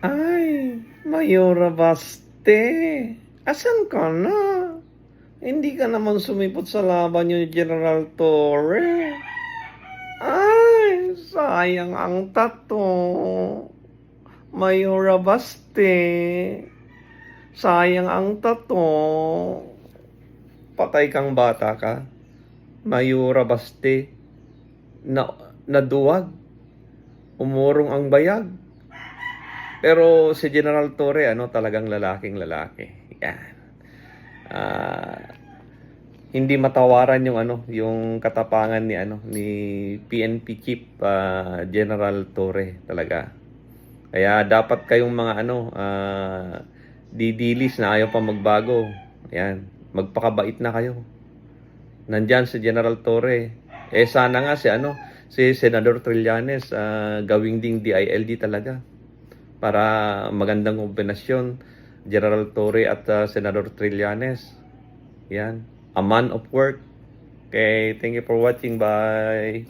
Ay, Mayora Baste, asan ka na? Hindi ka naman sumipot sa laban yung General Torre. Ay, sayang ang tato. Mayora Baste, sayang ang tato. Patay kang bata ka. Mayora Baste, na naduwag, umurong ang bayag. Pero si General Torre, talagang lalaking lalaki. Yan. Ah, hindi matawaran yung katapangan ni PNP Chief General Torre talaga. Kaya dapat kayong mga didilis na ayaw pa magbago. Yan, magpakabait na kayo. Nandyan si General Torre. Sana nga si Senador Trillanes gawing ding DILG talaga para magandang kombinasyon. General Torre at Senador Trillanes. Yan. A man of work. Okay, thank you for watching. Bye.